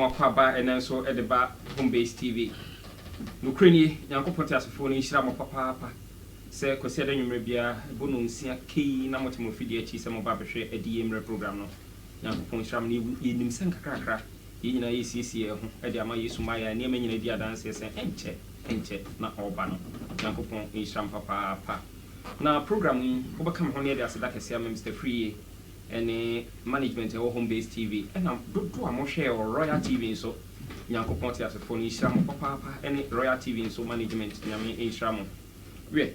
Wakwaba and then so at the bar home based TV. Ukraine, Yanko Potasphone, Shram Papa, Sir Cosetta Numabia, Bonunsia, Key, Namotimophidia, Chisamo Babashe, a DM program. Yanko Ponsham, in Sankakra, in a ECC, Ediama Yusumaya, near many idea dances, and Enche, not Albano, Yanko Pon, Shram Papa. Now, programming, overcome on the Asada Mr. Free. Any management or home based TV, and I'm do a more share or Royal TV so Yanko Ponti as a phone Ishram Papa, any Royal TV so management, Yami Ishram. We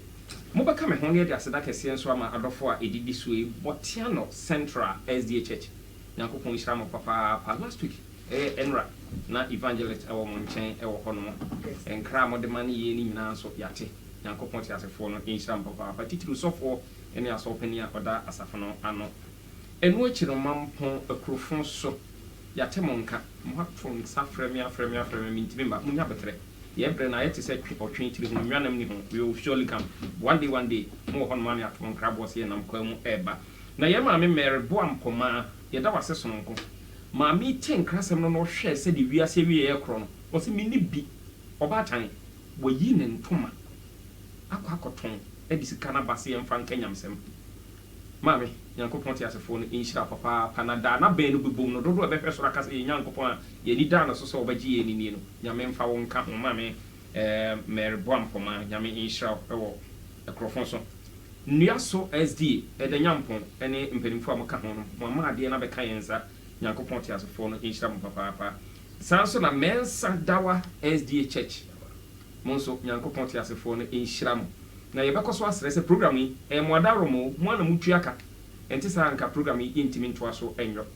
Moba come home here as a Dakasian Swama Adolfo, a did this way, Botiano Central SDH, Yanko Pon Ishram Papa last week, Enra, not evangelist our Monchain, our Hono, and cram the money in now so Yati, Yanko Ponti as a phone Ishram Papa, but it was so for any as open here or that as a phone, ano. And which no mampon a crofon so Yatemonka, Mapon, Safremia, Mintimba, Munabetre. Yebren, I had to say people train to the Ranam, we will surely come. One day, more on money at one crab was here and I'm Quemo Eba. Now, Yama Mary Boam Poma, Yadawa Sesson. Mammy 10 crassam no share said the Via Sevi Aircron, was a mini beat or batang, were yin and Toma. Aquacoton, Edis Canabasi and Frank Kenyamsem. Mammy, Yanko Ponti as a phone in Shra Papa, Panada, not Ben Boom, no do a better Rakas in Yanko Pon, Yeni Dana so by G in Nino, Yamen Fawon Camp, Mammy, Mary Boam for my Yami in Shra or a Crofonso. Niaso SD, at the Yampon, any impeding form of Camon, Mamma, the another Kayenza, Yanko Ponti as a phone in Shra Papa. Sanson a man Sandawa SD Church. Monso Yanko Ponti as a phone in Shram. Na yebeko so asrese program yi mwadaromo mwana mutuaka enti sa anka program yi intimi nto aso enyo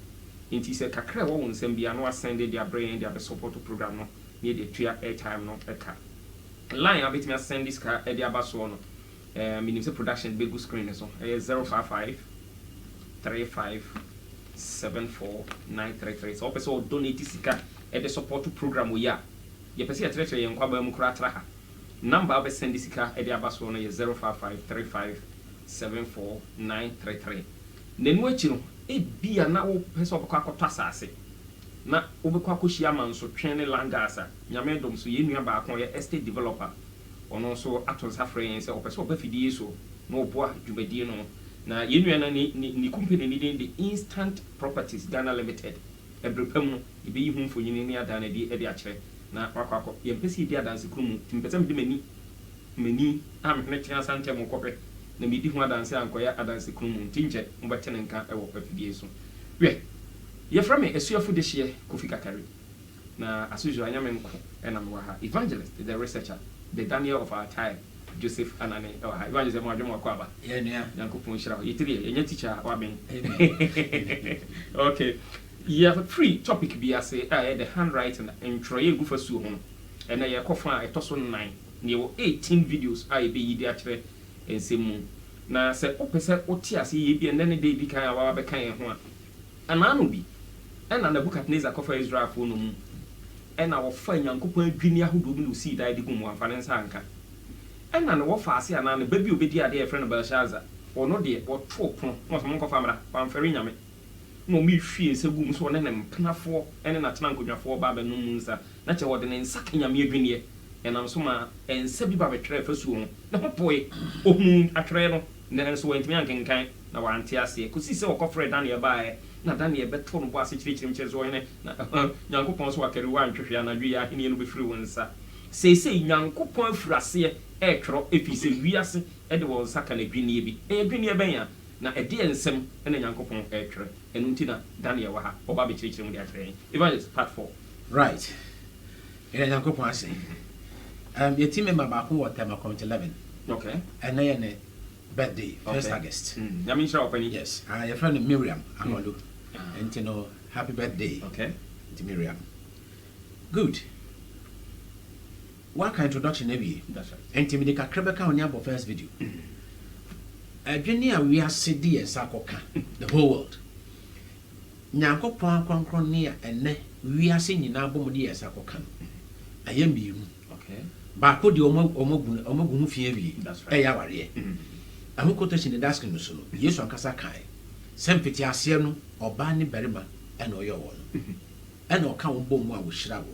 enti se kakra wo nsem bia no asende dia brain dia be support program no ne de tua airtime no eka line abetimi asend this car e dia baso no minim se production be go screen so 055 35 74 933 so person donate sika e de support program wo ya ye pese ya tretre ye nkwa ba mu kura tra ha number of sendisika edi abaso no ye 0553574933 nenu achi no e bia na wo pese obekọ akọtọ asase na obekọ akọhia manso twene langasa nyame dom so ye nua ba akọ ye estate developer ono so aton safre se opese obafidie so no oboa dwumadie no na ye nua na ni company ni the Instant Properties Ghana Limited ebrepam ibe yi hu mfonyini ni ada na di edi akere na wakwako yempesi dia dance krumu timpesa medi mani amhne tia sante mo kope na medi hu dance ankoya dance krumu tinje mbate nka ewo afidie so we ye from me esuafo de hye Kofi Kakari na asujo anyame nko enam wa ha evangelist the researcher the Daniel of our time Joseph Anane evangelist mo adwom akwa ba ye nua yankopon hira yetiri enya teacher wa ben okay. You have a free topic be as the handwriting and try go for so home. And I coffin a toss on 9. Near 18 videos I be the actually and say moon. Now say opposite or tears ye be and then a day be kind of a kind one. And I will be. And on the book at Neza Coffer Israel phone. And our fine young couple junior who do see that the Gumo and finance anchor. And on the warfare and on the baby will be dear friend of Belshazzar. Or no dear or 2 not monk of Amra, Pamferina. No me fee se gum so na nem knafo ene na tena nkodwafo ba ba no munsa na che wode ne nsaka nyame adwene enam so ma ensa bi ba betwere fasu ho na hopoe ohun atwere no na so wantimi ankenkan na wante ase kosi se okofre Daniel bae na Daniel beto no bo ase kirikiri mche so ene na nyankopon so wakari wa ntwehwe anadwe ya hene no befiri wonsa sei nyankopon afurase e twero efise wiase e de won saka na adwene bi adwene ben ya na edi ensem ene nyankopon etwere enu ntina Daniel wa ha oba be kirikiri mu de atwere evangelist part 4 right ene nyankopon ase your team member ba ko what time account 11 okay and then birthday 1st August yami shira opani yes your friend Miriam Amolu and you know happy birthday okay to Miriam good what kind introduction maybe that's right and to me the kakreba on your first video adwene a we are sedi esakoka the whole world nyankopon kwankron ne ene we are nyina bom de esakoka ayam biu okay ba ko de omogu hu fie wie ya ware ahu quotation the dask no so no yesu ankasa kai sempeti ase no oba ne berima ene oyo wo no and or count bomb while we shall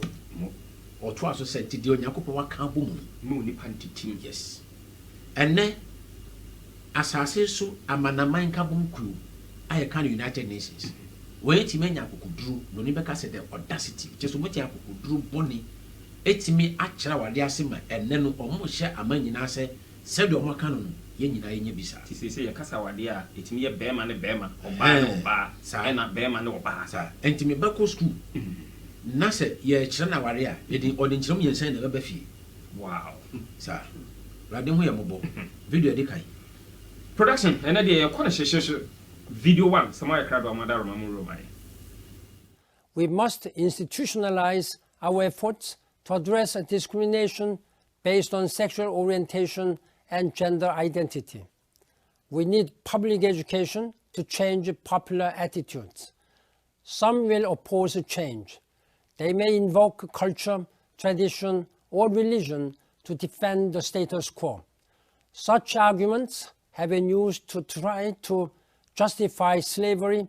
or twice or said to the Yakupa count boom. Moon panty, Yes. And then, as I say so, a man a mind cabin crew, I can United Nations. Wait, men could drew, Nonibeka said the audacity, just what you could drew Bonnie. It's me actually what they are saying, and then almost share a man in answer, said your Macanon, Yen in your visa. To say a Casawadia, it's me a bearman, or bar, or bar, and a bearman or bar, sir. And to me, Buckle School. Nasa, ye China warrior, it or the Chromian send a beefy. Wow, sir. Radin Huyamo, video decay. Production, and idea, video one, somewhere crowd or Madame Mamuro. We must institutionalize our efforts to address discrimination based on sexual orientation and gender identity. We need public education to change popular attitudes. Some will oppose change. They may invoke culture, tradition, or religion to defend the status quo. Such arguments have been used to try to justify slavery,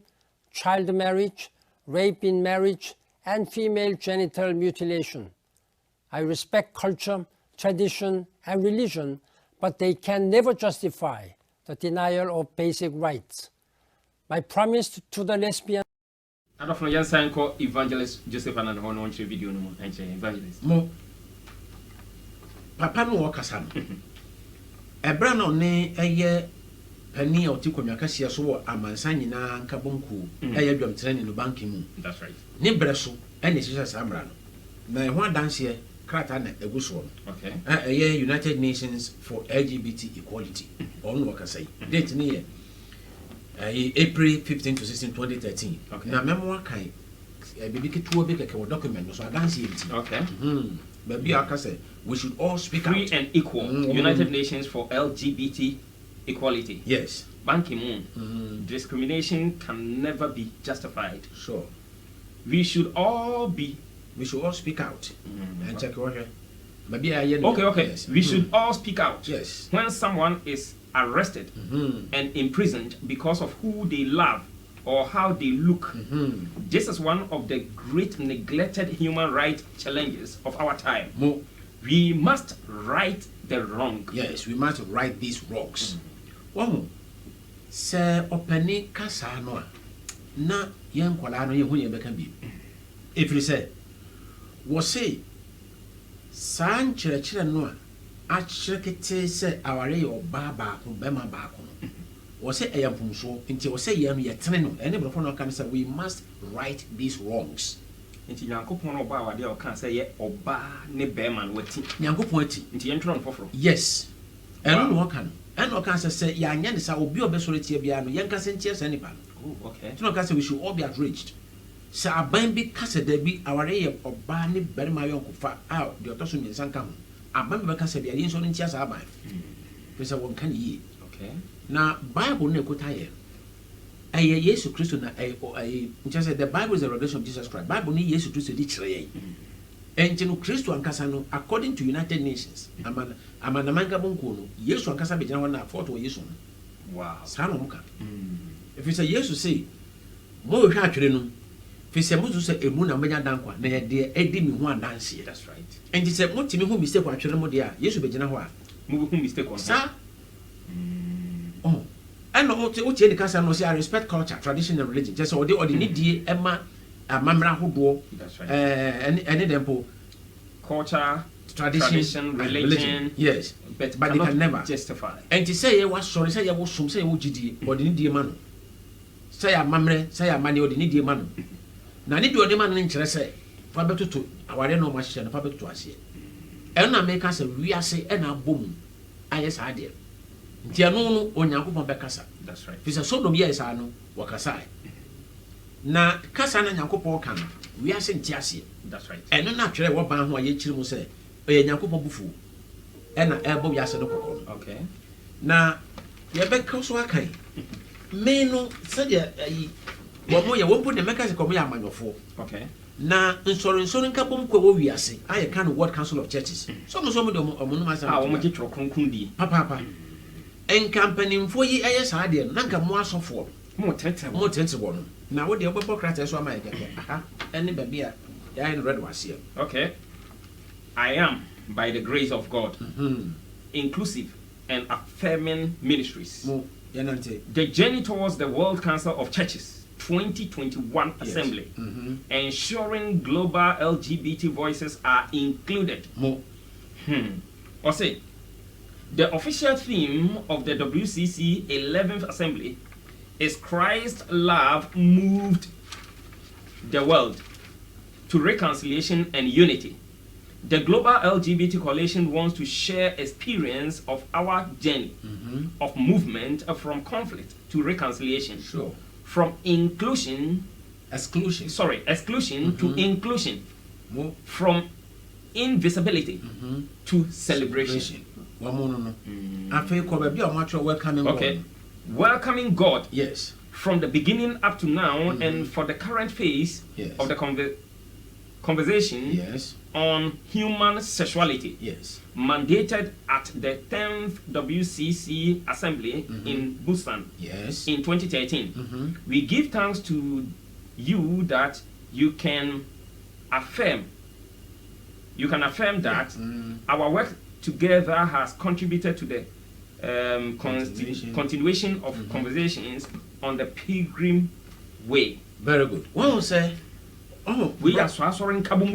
child marriage, rape in marriage, and female genital mutilation. I respect culture, tradition, and religion, but they can never justify the denial of basic rights. My promise to the lesbian. I don't know, young sign called Evangelist Joseph and Honor on video no more. Evangelist. Mo Papa no wakasam. Ebra no ne eye pani o ti konwa kasia so amansa nyina nka bonku eye dwam training no banki mu. That's right. Ne breso ene sisa samra no. Na ho adanse krata na eguso no. Okay. Eye United Nations for LGBT Equality. On wakasai. Date ne ye April 15 to 16, 2013. Okay. Na memoir kai baby ketuo be keke document so adanse yenti. Okay. Baby aka say we should all speak free out. And equal. United Nations for LGBT Equality. Yes. Ban Ki-moon. Discrimination can never be justified. Sure. We should all speak out. And check your hair. Maybe I Okay. Yes. We should all speak out. Yes. When someone is arrested and imprisoned because of who they love or how they look. This is one of the great neglected human rights challenges of our time. We must right the wrong. Yes, we must right these wrongs. One, sir, openi kasa no na yen kwala no ye hu ye beka bi. If you say, was say, san chere no a chrekete say aware yo baba ko bema ba ko. Was say ayampumso nti was say ye no ye tene no ene brofo no kan say we must right these wrongs. Nti Nyankopon oba wade o kan say ye oba ne beman wati. Nyankopon ati. Nti ye ntro nfoforo. Yes. Eno no kan. Eno kan say ya nya ne sa obi obesore tie bia no yen kase ntie sa nipa. Oh, okay. So no kan say we should all be outraged. Sa aban bi kase da bi aware ye oba ne berima yon kofa a de otoso nyensan ka ho. Aban bi kase bia yen so no ntia sa aban. Pesa won kan yi. Okay. Na Bible na ekota ye. Aye Yesu Christo na aye ntia the Bible is a revelation of Jesus Christ. Bible ni Yesu Christo di kire ye. Enti no Christo ankasa no according to United Nations amana manga bonko no Yesu ankasa be jana ho na afford wo Yesu. Wow. Sa no muka. If you say Yesu say mo hwa atwere no fi say mo say emu na menya dankwa na ye de edi mi ho adanse. That's right. Enti say mo timi ho mistake atwere mo de a Yesu be jana ho a mo ho mistake on sa and no uche the kasa no say I respect culture, tradition and religion. Just or the need die ema amamra hodo. That's right. Any dempo culture, tradition, religion. Yes. But they can never justify. And to say you was sorry, say you was some say you gidi or the need die man. Say amamre, say amani or the need die man. Na need do the man in say for better to aware no machine na better to ase. E na make us we ase e na bom. Ayes ade. Nti anu no Onyankopon bekasa. That's right. Fisa Sodom yes anu wakasa. Na kasa na Nyankopon kan we ase nti ase. That's right. Eno na twere wo ban ho aye kiri mu se oye Nyankopon bufu. E na ebo we ase no kokon. Okay. Na ye beka so akai. Me no se de ayi wo mo ye wo mpo de meka se komo ya amanyofo. Okay. Na nsoron nka bom kwa wo wi ase aye kan World Council of Churches. So mo de omo ma sa. Ah, wo mo kitro kronkron di. Papa. En company mfo yi eye sa de na nka mo asofo more tense one. Now, what the upper crater so am I? Aha, any baby, I ain't read was here. Okay. I am, by the grace of God, inclusive and affirming ministries. The journey towards the World Council of Churches 2021 Assembly, ensuring global LGBT voices are included. Or say, the official theme of the WCC 11th Assembly is Christ's love moved the world to reconciliation and unity. The Global LGBT Coalition wants to share experience of our journey of movement from conflict to reconciliation. Sure. From exclusion to inclusion. From invisibility to celebration. Okay. Welcoming God. Yes. From the beginning up to now and for the current phase of the conversation. Yes. On human sexuality, mandated at the 10th WCC Assembly in Busan in 2013. We give thanks to you that you can affirm that our work together has contributed to the continuation of conversations on the pilgrim way. Very good. Well, say. We are sorry, Kabum.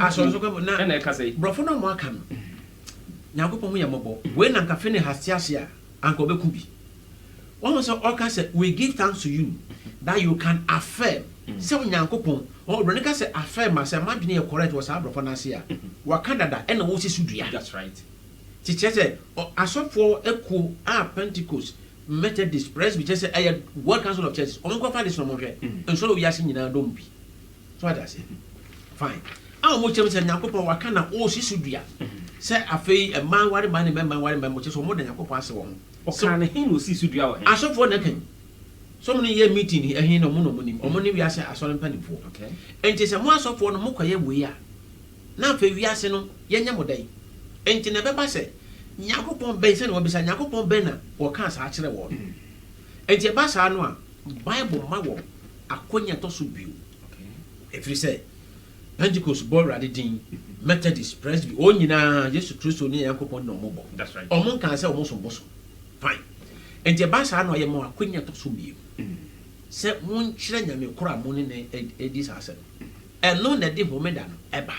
And I can say, Brofona Mwakam. Nyagopo Yamobo, when Ankafene has Tiasia, Uncle Bekubi. One was all can say, we give thanks to you that you can affirm. So Yankopon, or Renica said, affirm as a man near correct was our Brofonasia. Wakanda and Osi Sudia. That's right. Teacher said, I saw for Echo, Pentecost, Methodist, Presbyterian, said, I had World Council of Churches, Uncle Fathers from Montreal, and so we are singing in our dome. So what I say? Fine. I want to say, Nakopo Wakana, oh, Sisudia. Say, a fay, a man, what a man, which is more than a couple of one. Or can him see Sudia? I saw for nothing. So many year meeting here in a monomonim, or money we are saying, I saw him penny for. Okay. And it is a mass of one mocha we are. Now, we are saying, Yanyamo day. And to never pass it. Yakopon Benson or beside Yakopon Benna or Cans actually one. And your bass anua, Bible Mago, a quenya tosubu. If you say, Pentecost, Boradin, Methodist, Presby, Onina, Jesus Christ, only Uncle no mobile. That's right. Or Monk can say almost bosom. Fine. And the bass are no more quenya to subu. Say, one children may cry money a disaster. And no, that did woman ever.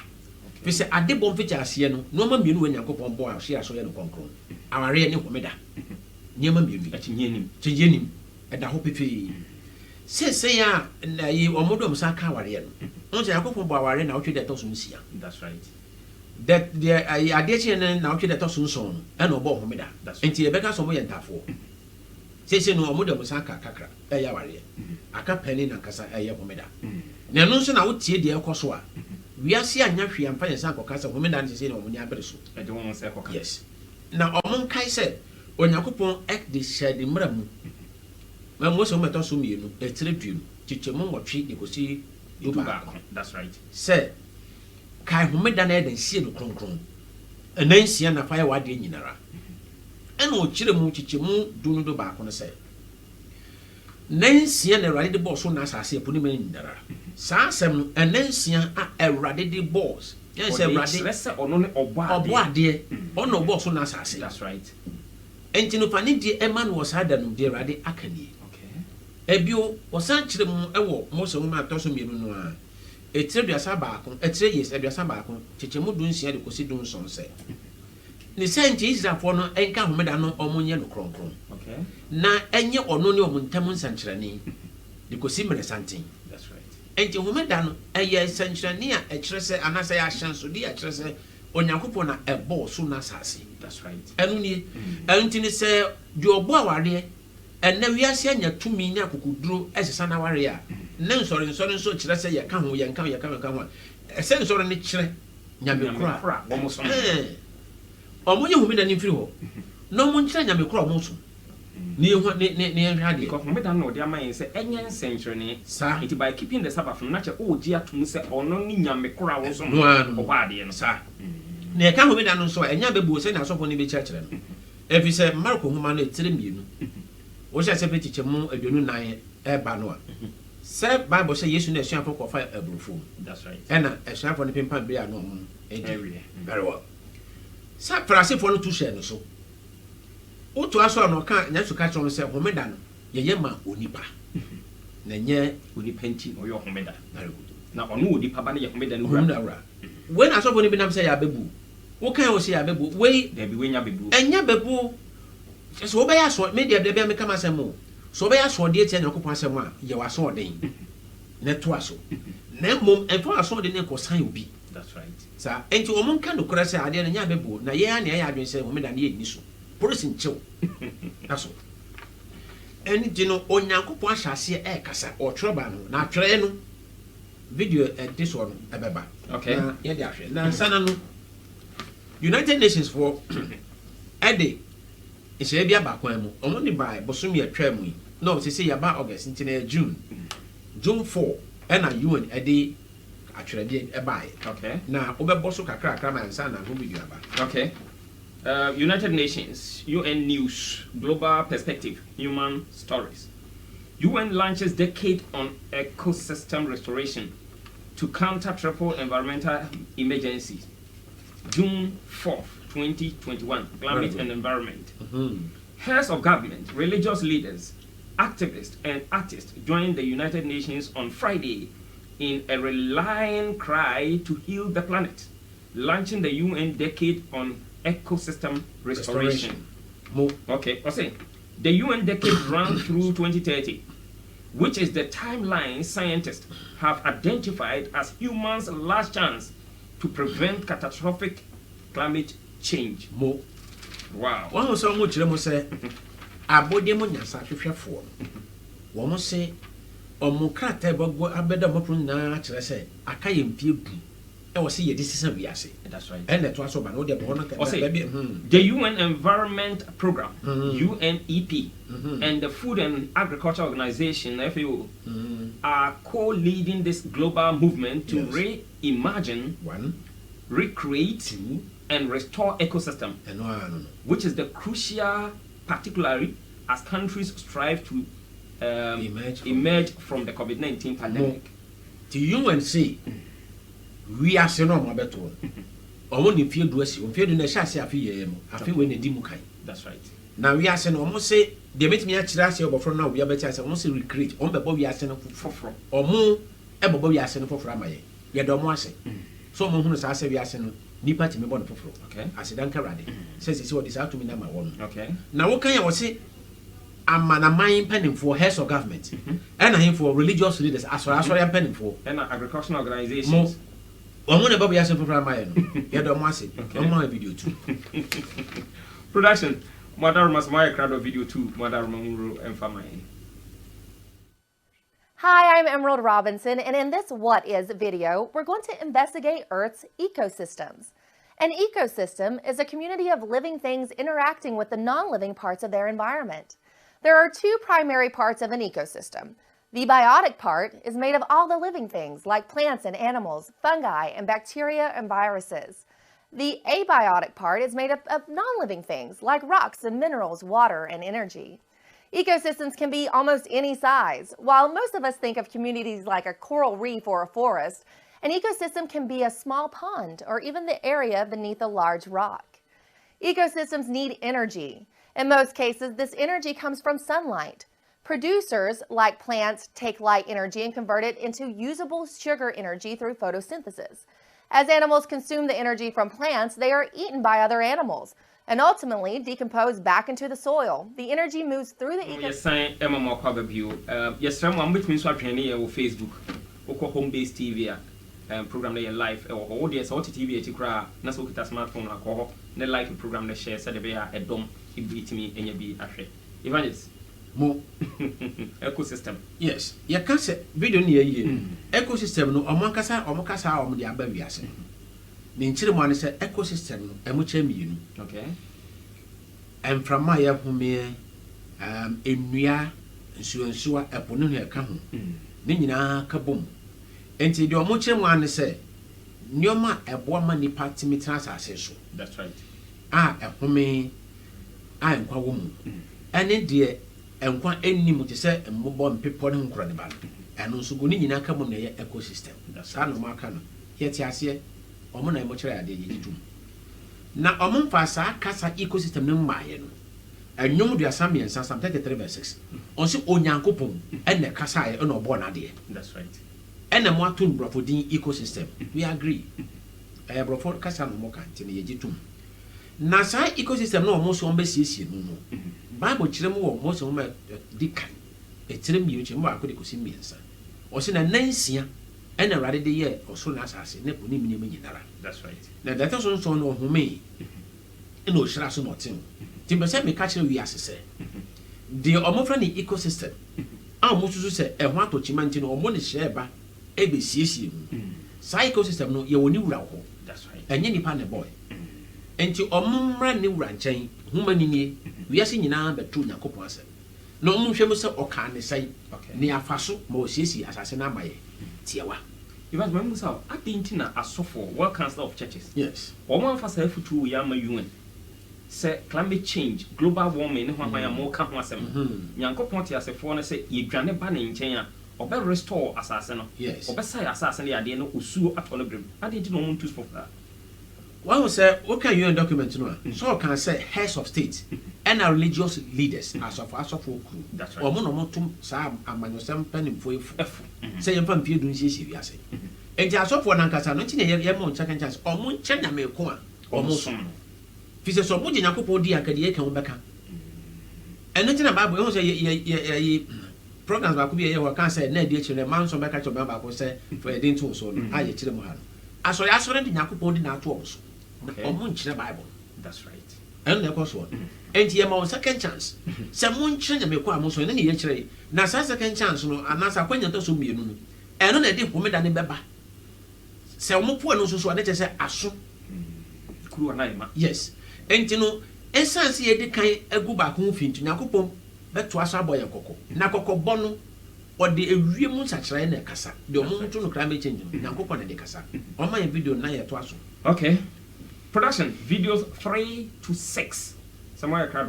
We say, I did bomb feature as yeno, no man knew when you go on board, she has so yellow concrete. Our real Nomeda. Near Mammy, at Yenim, and I hope if he. Say, ya, you or Modom Sakawarian. Once I go from Bawarian out to the Tosuncia. That's right. That the addition and out to the Tosun song, and no Bomeda. That's until a beggar somewhere and Tafo. Say, no Modom Saka Kakra, a Yawaria. A capelli and Casa a Yapomeda. Nanunson out here, dear Coswa. We are seeing Yafi and Fire Sanko Casa, women and say, no, when you are better. I don't want to say, yes. Now, Amon Kai said, when Yakupon act this shed in Muramu. When most of my Tosumi, a tribune, Chichemon or treat, you could see you back. That's right. Say, Kai who made an head and see the cron. And then see a fire wide in Yinara. And no Chilemu Chichemu do no back on the set. Nancy and a radical boss on us, I say, put him in there. Sassam and Nancy a radical boss. Yes, a radical or no or what, dear, or no boss on us, I say. That's right. And Tinopani, a man was had than dear Radi Akani. Ebio was actually most of my Tosumi. A tribute Sabacon, a 3 years, Ebia Sabacon, Chichemu don't see the Cosidun son say. The scientists are for no encounter Medano or Moniano Cron. Okay. Na any or no Montamon Santrani, the Cosimene Santin. That's right. And you Medano, a year Santrania, a tresse, and I say, I shan't so dear tresse, on Yakupona, a ball soon as I see. That's right. And only, and say, your boy, and now we are seeing your 2 million who drew as a son of warrior. No, sorry, so let's say you come, you come. A sense or any chile, Yammy almost. Or when you made an inferior. No one can Yammy Crow most. Near what near Radi. Because we don't know their mind say any century, sir, it by keeping the Sabbath from natural, oh dear, to say, or no Yammy Crow or some one, sir. Near come with an so and Yabby was sent us upon the church. If you say Marco Human, 3 million. What I say, Chemo, a new 9, eba no a say Bible say yesu na esuafo ko fa abrufo that's right and esuafo no pempan be ano very well sa prasefo no tu share no so otu aso no ka nyasu ka chom say homeda no ye yema onipa na nye onipa nti no yo homeda very good na ono onipa ba na ye homeda no wura when asofo no bi nam say ya bebu wo kan wo say ya bebu we there be we nya bebu enya bebu so obeya so media de be make am asem so obeya so de tie nyakopon asem a ye wa so den na to aso na mom enfo aso de ne ko san obi that's right sa enti o mon kan do kora say ade na nya bebu na ye ya na ya adwen say homeda na ye ni so police nchew aso eni dino onyankopon ahase e kasa o troba no na twere no video this one ebeba okay na ye de ahwe na sana no United Nations for ede is a bia bakwan mu omo ni bai bosom ye twa mu no say ya ba August ntina June 4 and a UN ede atwerede e bai okay na obeboso kakra kakra man sana go video aba okay United Nations UN News Global Perspective Human Stories UN launches decade on ecosystem restoration to counter triple environmental emergencies June 4th 2021 climate and environment heads of government religious leaders activists and artists joined the United Nations on Friday in a rallying cry to heal the planet launching the UN decade on ecosystem restoration. Okay, okay. The UN decade runs through 2030, which is the timeline scientists have identified as humans' last chance to prevent catastrophic climate change. Wow. One was so much them say abode mo nyasa hwehwefo. Wo say omokrata bagbo abeda mopro na kire say akaye mpie bu e wo say ye decision we ase. That's right. And that was so ba no de bo no the UN Environment Program, UNEP, and the Food and Agriculture Organization, FAO, are co-leading this global movement to reimagine, recreate, and restore ecosystem, which is the crucial, particularly as countries strive to emerge from the COVID-19 pandemic. The UNC, we are saying no more better. Omo ni fie do asi, o fie do na sha ase afi ye mo, afi we na di mu kan. That's right. Now we are saying almost say they met me a chira ase obofro na we abeti ase almost say recreate, on bebo we ase no foforo. Omo e bebo we ase no foforo amaye. Ye do mo ase. So mo hunu sa ase we ase no nipa ti me bo no foforo. Okay. Ase dan ka rade. Say what is out to me na ma won. Okay. Now what kan ya wo say amana man pending for heads of government. And him for religious leaders as far as pending for. And agricultural organizations. Omo na babo yase program ma ye no ye do mo ase omo video too production mother mas my crowd video too mother mamuru and family. Hi, I'm Emerald Robinson, and in this What Is video, we're going to investigate Earth's ecosystems. An ecosystem is a community of living things interacting with the non-living parts of their environment. There are two primary parts of an ecosystem. The biotic part is made of all the living things like plants and animals, fungi, and bacteria and viruses. The abiotic part is made up of non-living things like rocks and minerals, water, and energy. Ecosystems can be almost any size. While most of us think of communities like a coral reef or a forest, an ecosystem can be a small pond or even the area beneath a large rock. Ecosystems need energy. In most cases, this energy comes from sunlight. Producers, like plants, take light energy and convert it into usable sugar energy through photosynthesis. As animals consume the energy from plants, they are eaten by other animals and ultimately decompose back into the soil. The energy moves through the ecosystem. Yes, I'm between Facebook, home-based TV, program live, or audience, or TV, na so kita smartphone, or the live program that share, said a dom, he beat me, and you be a Evangelist. Mo ecosystem. Yes, ya can say video ni ye ecosystem no omakasa omo de aba wiase. Ni nchire mo an say ecosystem no emu chemi nu. Okay. Em from my home enua nsuo epo no he ka ho. Ni nyina ka bom. Enti de omo chire mo an say nioma ebo ma nipa timitran asase so. That's right. Ehome a nkwa wo mu. Ene de and one any to say and mobile people in credible. And also go in a common ecosystem. That's how no marker. Yet, yes, ye, or mon much idea you do. Now, among Fasa Casa ecosystem no mayen. And no more Sami and some 33 verses. Also, Onyankopon and the Kasai on our born idea. That's right. And a more tune brofodin ecosystem. We agree. I have brofod Casan Moka in the Egitum. Nasa ecosystem no most one basis. No. Bible Chilemo most of my dick. A trim mutual more could see me, sir. Or send a Nancy and a radical year or soon as I say, Neponimi. That's right. Now that also so know who may. No, Shrasso not him. Timber me catching we as say. The homophonie ecosystem. Almost to say a want to Chimantino or money share by ABC. Ecosystem no, you will new raw. That's right. And any pan boy. And to brand new ranching, human in we are seeing now but true Nacopas. No Mushamusa or can say, near Faso, more sissy as I say, my Tiawa. You must remember, so I think a so for World Council of Churches. Yes. Or one for self to Yama UN. Say climate change, global warming, when I am more come was Yanko Ponti as a foreigner say, you granted banning in China, or better restore assassin. Yes. Or better assassin, the idea no Usu at all. I didn't know to for that. One will say, what can you document no? So can I say heads of state and our religious leaders as of crew. That's right. Or monomotum Sam and Manosam penning for you. Say a pump you don't see, I say. And just for Nankasa, not in a year, second chance, or moon China may come, or most. Fisa so much in a couple of dear Cadia come back. And nothing about we also say programs that could be a cancer, Ned Ditch and a man so back at your back say for a dinner so I get to the I saw Assorant in Yakupo in our tours. Or Munch Bible. That's right. And the course one. And here more second chance. Some moon change me quite most in any year. Now, second chance, no, and as I went to so be and on a deep woman than in Beba. Some more poor no so I let say Asu. Yes. And you know, essence here the kind a go back home fin to Nakupom, but to us our boy and coco. Nakoko bono or the real such line a casa. The moment to climate change, Nakupon and the casa. On my video, Naya to us. Okay. Production videos 3 to 6. Somewhere crowd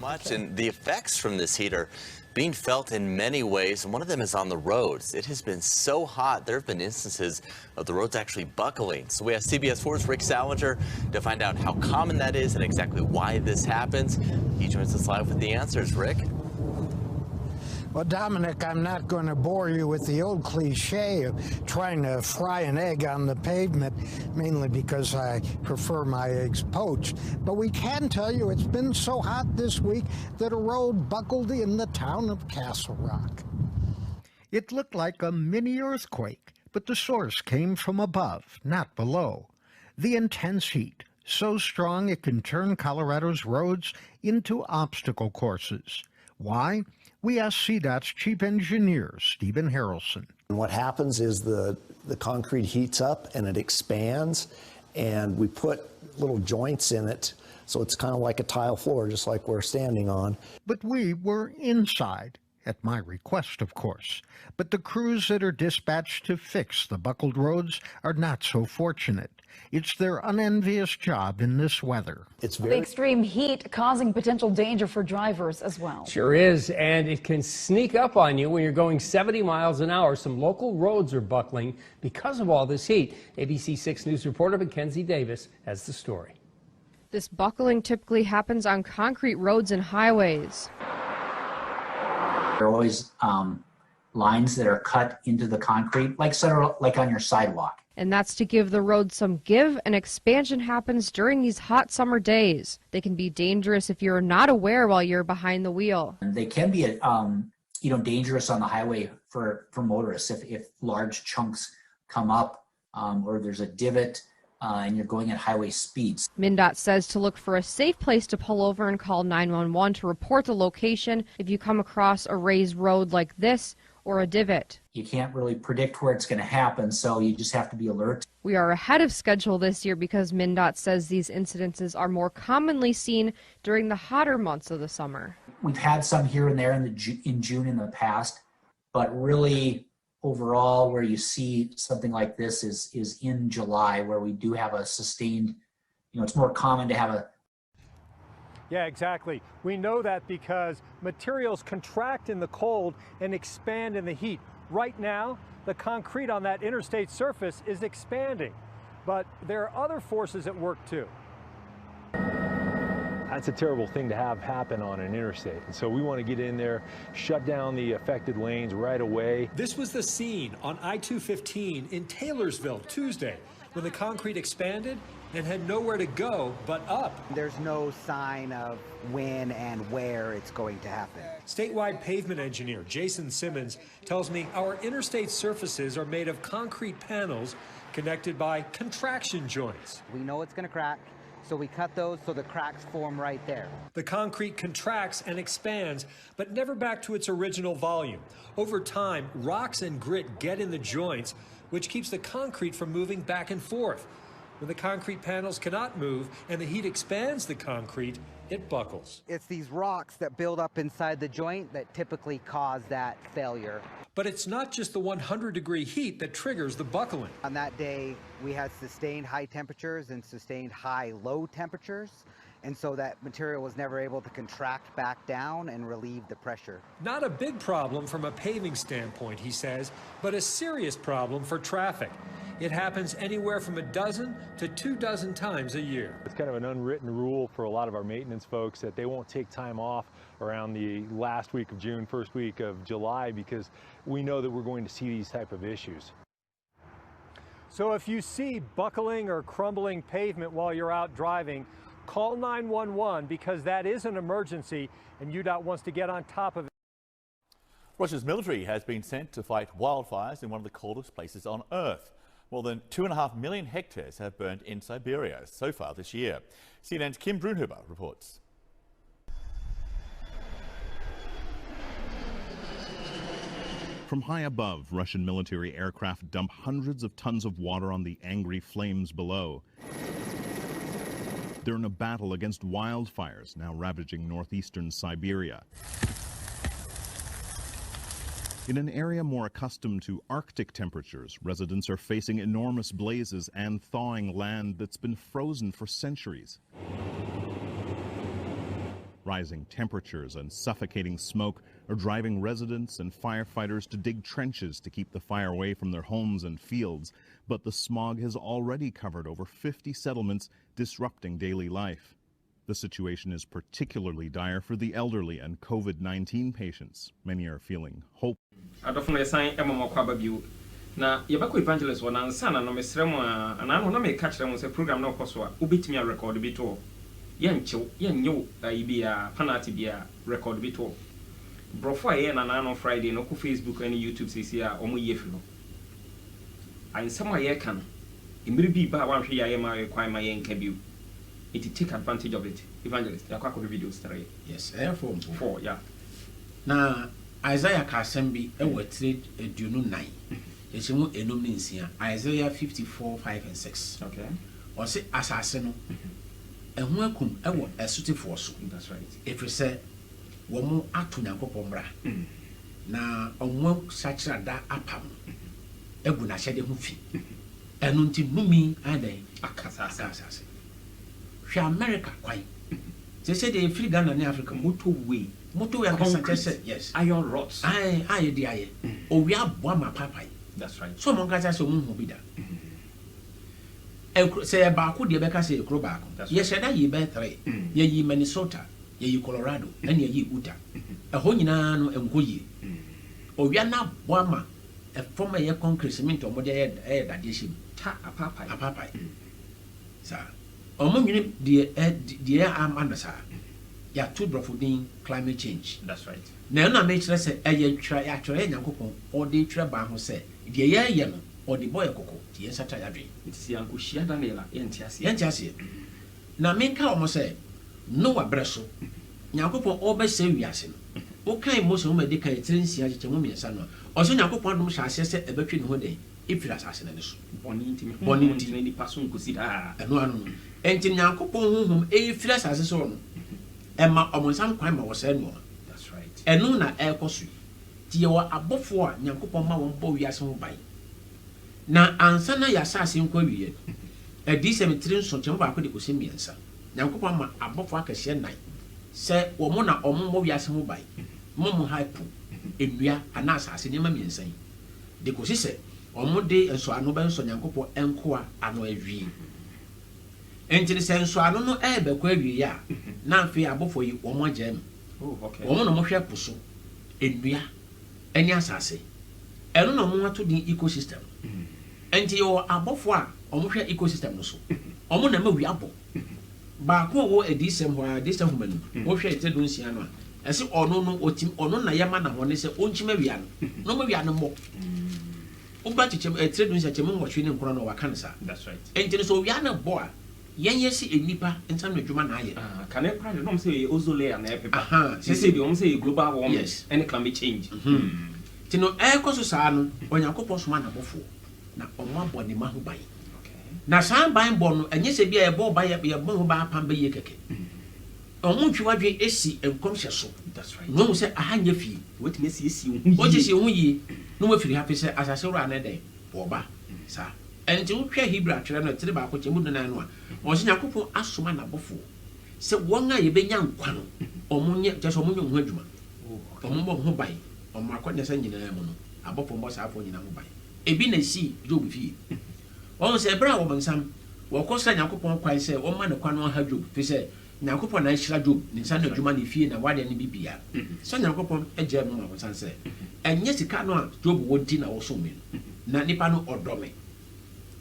much, and the effects from this heat are being felt in many ways, and one of them is on the roads. It has been so hot, there have been instances of the roads actually buckling. So we have CBS 4's Rick Salinger to find out how common that is and exactly why this happens. He joins us live with the answers. Rick? Well, Dominic, I'm not going to bore you with the old cliche of trying to fry an egg on the pavement, mainly because I prefer my eggs poached. But we can tell you it's been so hot this week that a road buckled in the town of Castle Rock. It looked like a mini earthquake, but the source came from above, not below. The intense heat, so strong it can turn Colorado's roads into obstacle courses. Why? We asked CDOT's chief engineer, Stephen Harrelson. And what happens is the concrete heats up and it expands, and we put little joints in it, so it's kind of like a tile floor, just like we're standing on. But we were inside, at my request, of course. But the crews that are dispatched to fix the buckled roads are not so fortunate. It's their unenvious job in this weather. It's The extreme heat causing potential danger for drivers as well. Sure is, and it can sneak up on you when you're going 70 miles an hour. Some local roads are buckling because of all this heat. ABC 6 News reporter Mackenzie Davis has the story. This buckling typically happens on concrete roads and highways. There are always lines that are cut into the concrete, like on your sidewalk. And that's to give the road some give, and expansion happens during these hot summer days. They can be dangerous if you're not aware while you're behind the wheel. And they can be, dangerous on the highway for motorists if large chunks come up or there's a divot and you're going at highway speeds. MnDOT says to look for a safe place to pull over and call 911 to report the location if you come across a raised road like this or a divot. You can't really predict where it's going to happen, so you just have to be alert. We are ahead of schedule this year because MnDOT says these incidences are more commonly seen during the hotter months of the summer. We've had some here and there in June in the past, but really overall where you see something like this is in July, where we do have a sustained, it's more common to have a Yeah, exactly. We know that because materials contract in the cold and expand in the heat. Right now, the concrete on that interstate surface is expanding, but there are other forces at work too. That's a terrible thing to have happen on an interstate. And so we want to get in there, shut down the affected lanes right away. This was the scene on I-215 in Taylorsville Tuesday when the concrete expanded and had nowhere to go but up. There's no sign of when and where it's going to happen. Statewide pavement engineer Jason Simmons tells me our interstate surfaces are made of concrete panels connected by contraction joints. We know it's going to crack, so we cut those so the cracks form right there. The concrete contracts and expands, but never back to its original volume. Over time, rocks and grit get in the joints, which keeps the concrete from moving back and forth. When the concrete panels cannot move and the heat expands the concrete, it buckles. It's these rocks that build up inside the joint that typically cause that failure. But it's not just the 100-degree heat that triggers the buckling. On that day, we had sustained high temperatures and sustained high low temperatures, and so that material was never able to contract back down and relieve the pressure. Not a big problem from a paving standpoint, he says, but a serious problem for traffic. It happens anywhere from 12 to 24 times a year. It's kind of an unwritten rule for a lot of our maintenance folks that they won't take time off around the last week of June, first week of July, because we know that we're going to see these type of issues. So if you see buckling or crumbling pavement while you're out driving, call 911 because that is an emergency and UDOT wants to get on top of it. Russia's military has been sent to fight wildfires in one of the coldest places on Earth. More than 2.5 million hectares have burned in Siberia so far this year. CNN's Kim Brunhuber reports. From high above, Russian military aircraft dump hundreds of tons of water on the angry flames below. They're in a battle against wildfires now ravaging northeastern Siberia. In an area more accustomed to Arctic temperatures, residents are facing enormous blazes and thawing land that's been frozen for centuries. Rising temperatures and suffocating smoke are driving residents and firefighters to dig trenches to keep the fire away from their homes and fields. But the smog has already covered over 50 settlements, disrupting daily life. The situation is particularly dire for the elderly and COVID-19 patients. Many are feeling hope. Adofuna sign emmo kwaba biu na yebako evangelist wona nsa na no mesrem a na no na me catch them say program na okoso a obetimi a record bi to yenchew yenyew bia panati bia record bi to brofo a ye na no Friday no ko Facebook and YouTube sisi a omo yefi no ansem a ye kan imiri bi ba wan hwe ya ma kwan ma ye nka biu it take advantage of it. Evangelist yakwa ko videos three. Yes, airphone 4, yeah. Na Isaiah Kasembi ewetire eduonu 9. Yesimu enum ni nsia. Isaiah 54, 5 and 6. Okay. Or say asase no. Ehu akum ewo esutifo so. That's right. If you say womu atu Nyankopon bra. Na omo sachira da apam. Egu na hyede hu fi. Enu nti numi adai akasase. America kwai. They say they free Ghana in Africa motorway. Motorway akasa yes. Iron rods. Aye di aye. O we aboa ma papai. That's right. So mon kaja so mu bi da. E say ba ko de be ka say ekro ba ko. Yes da ye be 3. Ye yi Minnesota, ye yi Colorado, and ye yi Utah. E ho nyina no enkoyi. O we na aboa ma e former ye concrete cement o mo de e da de shim. Ta apapai. Apapai. Sa Omongini the amandasa. Ya two brofudin climate change. That's right. Na na make sure say eye twa ya twa Nyankopon or dey twa ba ho say the ye no or the boy kokko the sata ya dwen. It's yanko hia Daniela entiase. Entiase. Na menka omo say no abreso. Nyankopon obe say wiase no. O kan mo so mo de kan tirinsia cheche mo miensa no. O so Nyankopon dum sha ase say ebetwe ne ho den. Ifira asase na ne so. Boni ntimi ni paso nkosi da. Eno enti Nyankopon honhom efira asase so no. Emma omonsam kwan ma wo say no. That's right. Eno na ekosu. Ti ye wa abofo a Nyankopon ma won bo wiase ho ban. Na ansa na ya asase nkwa wiye. Edi 73 nso chem ba ko de kosi miensa. Nyankopon ma abofo akese 9 sɛ wɔn na wɔn mmɔ wiase ho ban mmɔ hype nnua anaa asase nneɛma mmiɛnsa yi de kɔsi sɛ wɔn de nsɔano bɛnsɔ nyankopɔn nkoa ano awie nti sɛ nsɔano no ɛɛbɛkɔ awie a na afei abɔfo yi wɔn agya mu wɔn na wɔhwɛ po so nnua ɛne asase ɛno na wɔn ato din ecosystem nti yɛwɔ abɔfo a wɔn hwɛ ecosystem no so wɔn na ma wi abɔ baako wɔ adisɛm hɔ a adisɛm hɔ manu wɔhwɛ ɛtɛ do nsia no a ɛsɛ ɔno no otim ɔno na yɛma na hɔ ne sɛ ɔnkyima wia no na ɔma wia no mmɔ woba kyekyɛm ɛtɛ do nsia kyɛm nwɔtwe ne nkora no waka no saa that's right nti no so wia no bɔ a yɛn yɛ si enipa nsɛm na adwuma na ayɛ kane pra de nom sɛ ozone layer na ɛpepa sɛ bi wɔn sɛ global warming and climate change nti no ɛkɔ so saa no Onyankopɔn soma na bɔfo na ɔmo abɔ ne ma ho ban na saa ban bɔ no ɛnyɛ sɛ bi a yɛbɔ ba yɛbɔ ho ba apam bɛyɛ kɛkɛ ɔmo ntwi wadwe esi nkɔmhyɛ so that's right no mo sɛ aha nyɛ fie wɔtumi esi ho yie no mo firi ha pe sɛ asase wura na dɛ wɔba saa ɛnti wohwɛ Hebrew atwerɛ no tire baako kyɛ mu nan no a ɔsɛ Nyankopɔn asoma na bɔfo sɛ wɔn a yɛbɛnya nkwa no ɔmo nyɛ kyɛ sɛ ɔmo nyɛ ho adwuma ɔmo bɔ ho ban ɔmo akɔnya sɛ nyinaa mu no abɔfo mbɔ saa afɔ nyinaa ho ban ebi na si Job fie wɔn sɛ ɛbrɛ a wɔn nsam wɔkɔ sɛ Nyankopɔn kwan sɛ wɔn ma ne kwan no ha Job fi sɛ Nyankopɔn na ahyira Job ne nsa na adwuma ne fie na wade ne bibia sɛ Nyankopɔn agya mu ma wɔn san sɛ ɛnyɛ sika no a Job wɔ di na wɔso me na nipa no ɔdɔme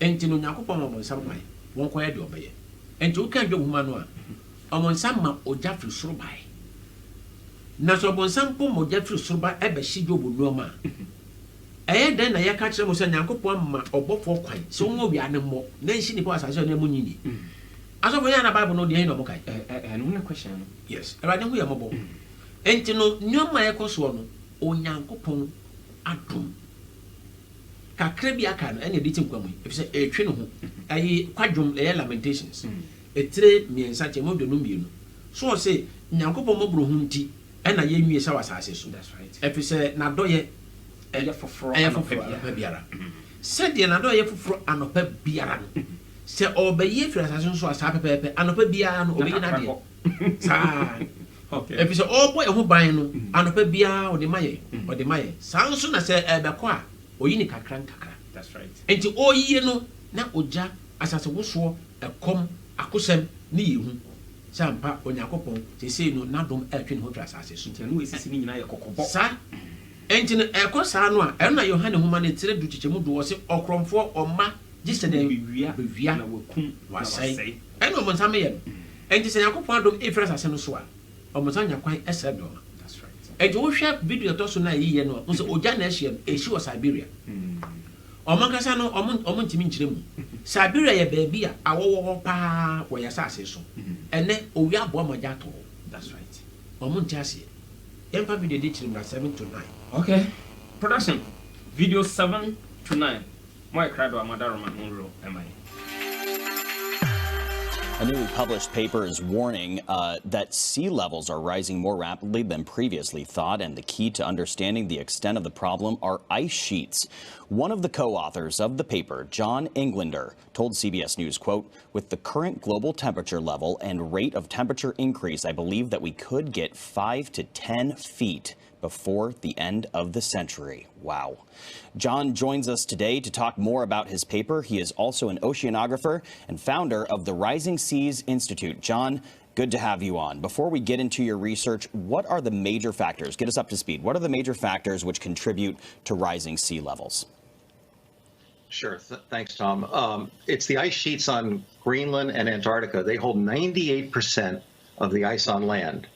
enti no Nyankopɔn ma wɔn nsam kwan wɔn kɔ yɛ de ɔbɛyɛ enti woka Job homa no a wɔn nsam ma ogya firi soro bae na so wɔn nsam po ma ogya firi soro ba ɛbɛhye Job nneɛma ɛyɛ dɛn na yɛka kyerɛ mo sɛ Nyankopɔn ma ɔbɔfoɔ kwan sɛ wɔn wia ne mmɔ na nhyɛ nipa asase no mu nyini asɔfo yɛn na Bible no deɛ na ɔmo kae ɛno na question no yes ɛwade ho yɛ mɔbɔ enti no nneɛma yɛkɔ soɔ no Onyankopɔn adom kakra bi aka no ɛna ɛde ti nkwa mu efisɛ ɛtwe ne ho ɛyɛ kwadwom ɛyɛ lamentations ɛtire mmiɛnsa kyɛ mo donu mmienu so ɔsɛ Nyankopɔn mɔboro ho nti ɛna yɛnwie sɛ wɔ asase so that's right efisɛ n'adɔyɛ ɛyɛ foforɔ anɔpɛ biara sɛdeɛ n'adɔyɛ ɛyɛ foforɔ anɔpɛ biara no sɛ ɔbɛyɛ firi asase so a saa pɛpɛɛpɛ anɔpɛ biara no ɔbɛyɛ n'adeɛ saa efisɛ ɔbɔ ɛho ban no anɔpɛ biara ɔde ma yɛ saa nso na sɛ ɛbɛkɔ a oyi ne kakra nkakra that's right enti ɔyie no na ogya asase wosoɔ ɛkɔm akosɛm ne yɛ hu sɛ ampa Onyankopɔn sesei no n'adom ɛtwe ne ho firi asase so nti no esisi ne nyinaa yɛ kɔkɔbɔ saa enti no ɛkɔ saa no a ɛno na Yohane homa ne tire du kyekyɛmu do wɔ se ɔkorɔmfoɔ ɔma gye sɛ dɛ bewia na wakum wasɛe ɛna ɔmo nsa meyɛ no enti sɛ Nyankopɔn adom ɛfiri asase no so a ɔmo nsa nya kwan ɛsɛ dɔma that's right enti wohwɛ video ɛtɔ so no a ɛyiyɛ no a wo sɛ ogya na ɛhyia no ɛhyi wɔ Siberia ɔmo nkasa no ɔmo ntimi nkyerɛ mu Siberia yɛ baabi a awɔwɔ hɔ paa wɔ yɛ asase so ɛnɛ owi aboa mogya atɔ that's right ɔmo nte aseɛ yɛmfa video de kyerɛ mu na 7 to 9 okay production video 7 to 9 my crowd or Madarama Monroe am I A newly published paper is warning that sea levels are rising more rapidly than previously thought, and the key to understanding the extent of the problem are ice sheets. One of the co-authors of the paper, John Englander, told CBS News, quote, "With the current global temperature level and rate of temperature increase, I believe that we could get 5 to 10 feet before the end of the century." Wow. John joins us today to talk more about his paper. He is also an oceanographer and founder of the Rising Seas Institute. John, good to have you on. Before we get into your research, what are the major factors? Get us up to speed. What are the major factors which contribute to rising sea levels? Sure. Thanks, Tom. It's the ice sheets on Greenland and Antarctica. They hold 98% of the ice on land.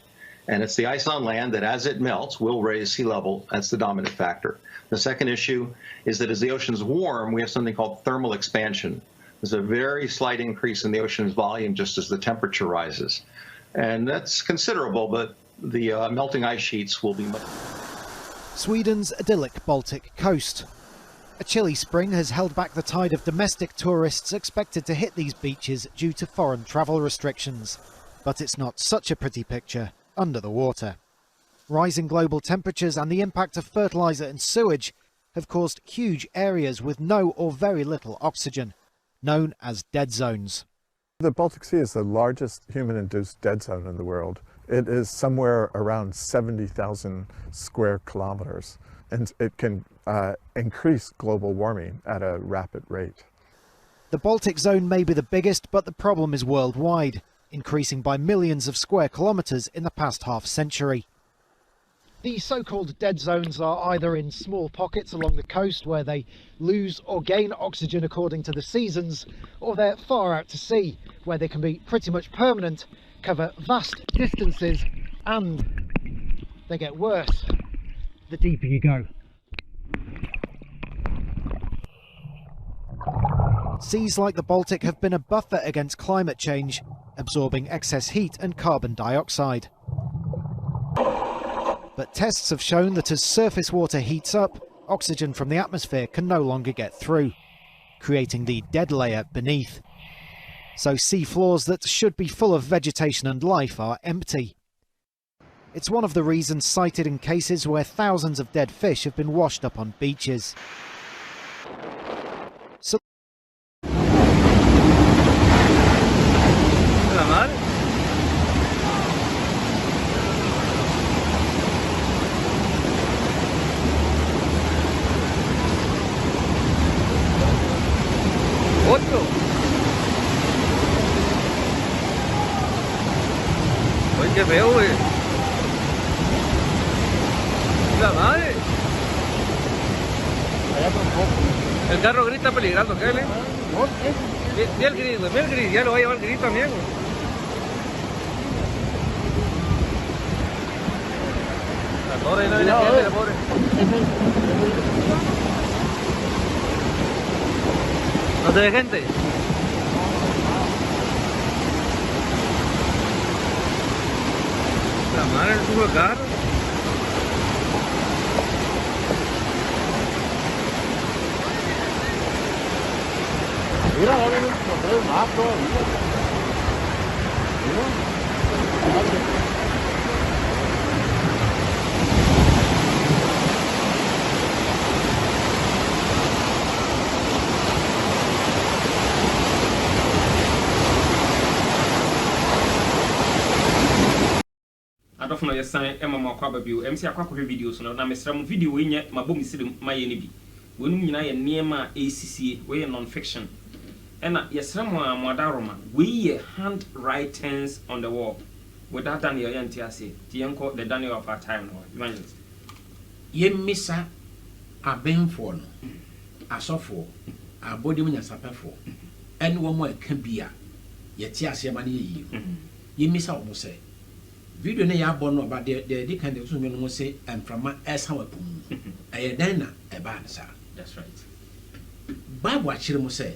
And it's the ice on land that, as it melts, will raise sea level. That's the dominant factor. The second issue is that as the oceans warm, we have something called thermal expansion. There's a very slight increase in the ocean's volume just as the temperature rises. And that's considerable, but the melting ice sheets will be much. Sweden's idyllic Baltic coast. A chilly spring has held back the tide of domestic tourists expected to hit these beaches due to foreign travel restrictions. But it's not such a pretty picture under the water. Rising global temperatures and the impact of fertilizer and sewage have caused huge areas with no or very little oxygen, known as dead zones. The Baltic Sea is the largest human-induced dead zone in the world. It is somewhere around 70,000 square kilometers, and it can increase global warming at a rapid rate. The Baltic zone may be the biggest, but the problem is worldwide, increasing by millions of square kilometers in the past half century. The so-called dead zones are either in small pockets along the coast where they lose or gain oxygen according to the seasons, or they're far out to sea where they can be pretty much permanent, cover vast distances, and they get worse the deeper you go. Seas like the Baltic have been a buffer against climate change, absorbing excess heat and carbon dioxide. But tests have shown that as surface water heats up, oxygen from the atmosphere can no longer get through, creating the dead layer beneath. So sea floors that should be full of vegetation and life are empty. It's one of the reasons cited in cases where thousands of dead fish have been washed up on beaches. So qué feo, güey. La madre. El carro gris está peligrando, ¿qué le? Mira el gris, güey, mira el gris, ya lo va a llevar el gris también, güey. La pobre no viene bien, la pobre. ¿No te ve gente? La madre del tubo de carro. Mira, va a venir un más todavía. Mira. adɔfo no yɛsan ɛma mo akɔ aba bio MC akɔ akɔhwɛ videos no na mesra mo video we nya mabɔ misiri mayɛ ne bi wɔnum nyina yɛ nneɛma a ɛsisie we yɛ non fiction ɛna yɛsra mo a mo adaroma we yɛ handwritings on the wall without Daniel yɛnte ase ti yɛnkɔ the Daniel of our time no evangelist yɛmmisa abɛnfoɔ no asɔfoɔ abɔdem nyasapɛfoɔ ɛne wɔn a ɛka bi a yɛte ase ma ne yɛyie yɛmmisa wɔn sɛ video ne ya bɔ no ba de kind of so me no say emframa esa wapu ɛyɛ dan na ɛba ne sa that's right bible akyere mu sɛ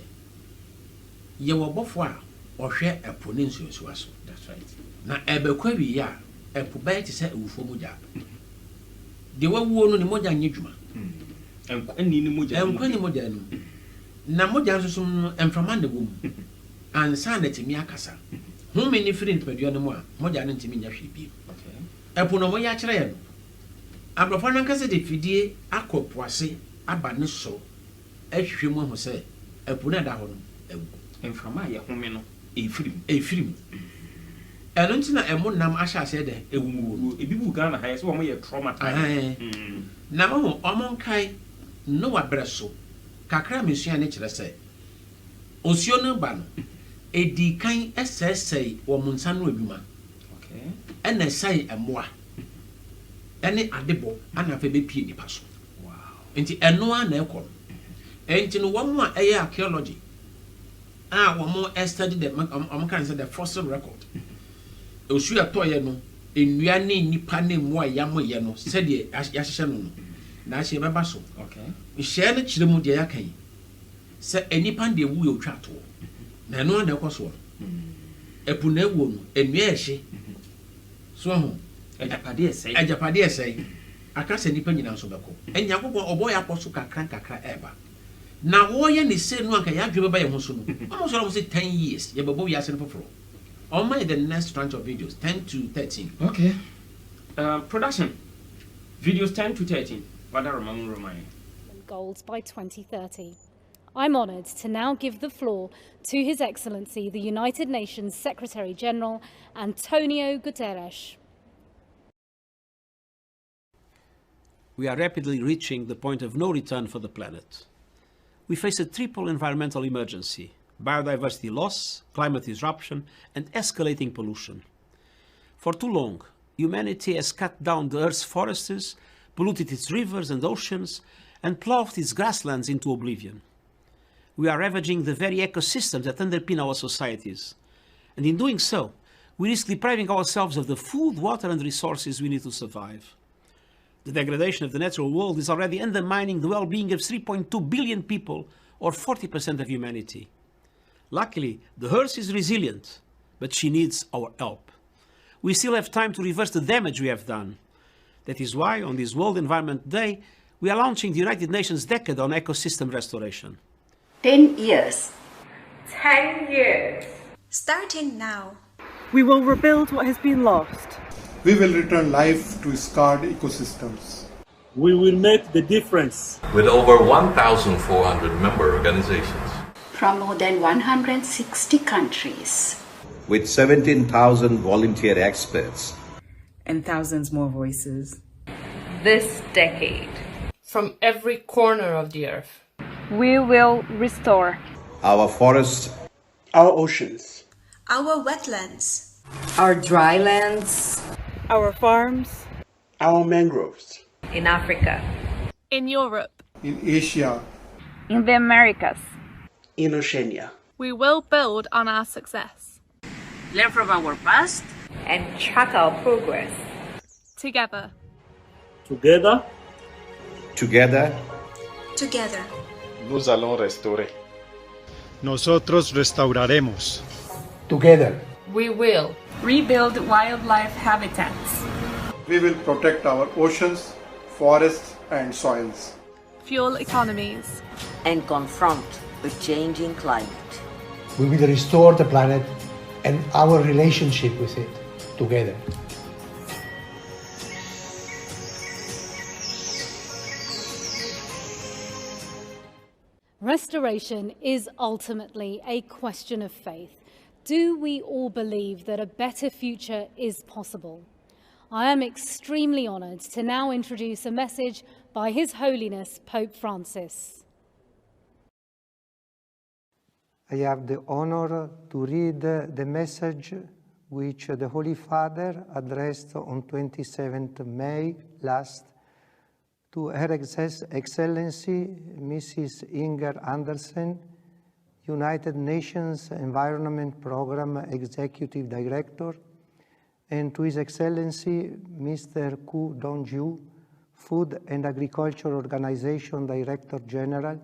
ye wo bɔfo a ɔhwɛ ɛpo ne nsuosuwa so that's right na ɛbɛkwa wi ya ɛpo bɛyɛ te sɛ ewufo mogya de wawuo no ne mogya nyɛ dwuma ɛnkwani ne mogya no na mogya nso so no emframa ne wom ansa na timi akasa Who many friends per year no more? Moja and Timmy Yashi. Okay. Upon a way, actually, Abrafana Casa de Fidie, Aqua Poisse, Abaniso, a few more who say, a punada home, and from my home, a film. And until a monam Asha said, a woo, a bibu gun has one way of trauma. Now, among Kai, no abrasso, Cacra Monsieur Nature say, Oceano Ban. Edi kan SSA wo munsa no adwuma okay ena sai emoa ene adebo ana fa be pie nipa so wow enti eno a na ekọ enti no wo mo a eye archaeology wo mo study the kan say the fossil record osu atoye no enua ne nipa ne mo a yamoye no se de yahye no na ahye beba so okay hye ne kire mu de yakan se enipa de wu ye otwa to na no na ekoso epu na ewo no enua ehye so ho ajapade esai akase nipa nyina so beko enya kokon obo ya poso kakra eba na wo ye ne se no anka ya dwe beba ye ho so no almost almost 10 years ye bebo ya se no foforo on my the next tranche of videos 10 to 13 okay production videos 10 to 13 what are remind goals by 2030. I'm honoured to now give the floor to His Excellency, the United Nations Secretary General, Antonio Guterres. We are rapidly reaching the point of no return for the planet. We face a triple environmental emergency: biodiversity loss, climate disruption, and escalating pollution. For too long, humanity has cut down the Earth's forests, polluted its rivers and oceans, and ploughed its grasslands into oblivion. We are ravaging the very ecosystems that underpin our societies. And in doing so, we risk depriving ourselves of the food, water, and resources we need to survive. The degradation of the natural world is already undermining the well-being of 3.2 billion people, or 40% of humanity. Luckily, the Earth is resilient, but she needs our help. We still have time to reverse the damage we have done. That is why, on this World Environment Day, we are launching the United Nations Decade on Ecosystem Restoration. 10 years. 10 years. Starting now. We will rebuild what has been lost. We will return life to scarred ecosystems. We will make the difference. With over 1,400 member organizations. From more than 160 countries. With 17,000 volunteer experts. And thousands more voices. This decade. From every corner of the earth. We will restore our forests, our oceans, our wetlands, our drylands, our farms, our mangroves. In Africa. In Europe. In Asia. in the Americas. In Oceania. We will build on our success. Learn from our past and track our progress. Together. Together. Together. Together. Nous allons restaurer. Nosotros restauraremos. Together. We will rebuild wildlife habitats. We will protect our oceans, forests, and soils. Fuel economies. And confront the changing climate. We will restore the planet and our relationship with it together. Restoration is ultimately a question of faith. Do we all believe that a better future is possible? I am extremely honoured to now introduce a message by His Holiness Pope Francis. I have the honor to read the message which the Holy Father addressed on 27th May last to Her Excellency Mrs. Inger Andersen, United Nations Environment Programme Executive Director, and to His Excellency Mr. Ku Dongju, Food and Agriculture Organization Director General,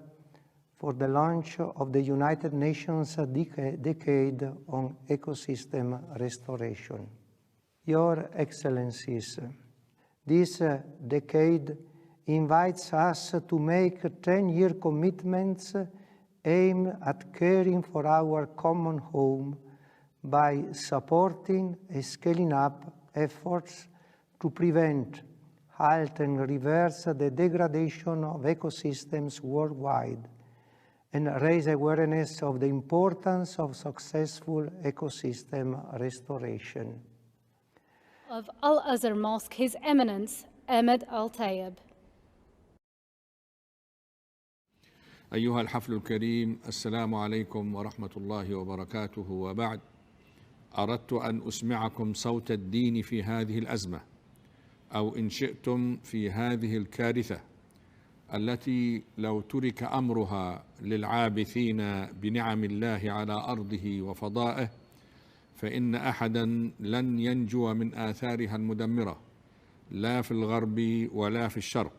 for the launch of the United Nations Decade on Ecosystem Restoration. Your Excellencies, this decade invites us to make 10-year commitments aimed at caring for our common home by supporting and scaling up efforts to prevent, halt, and reverse the degradation of ecosystems worldwide, and raise awareness of the importance of successful ecosystem restoration. Of Al-Azhar Mosque, His Eminence Ahmed Al-Tayeb. أيها الحفل الكريم، السلام عليكم ورحمة الله وبركاته. وبعد، أردت أن أسمعكم صوت الدين في هذه الأزمة، أو إن شئتم في هذه الكارثة التي لو ترك أمرها للعابثين بنعم الله على أرضه وفضائه فإن أحدا لن ينجو من آثارها المدمرة، لا في الغرب ولا في الشرق،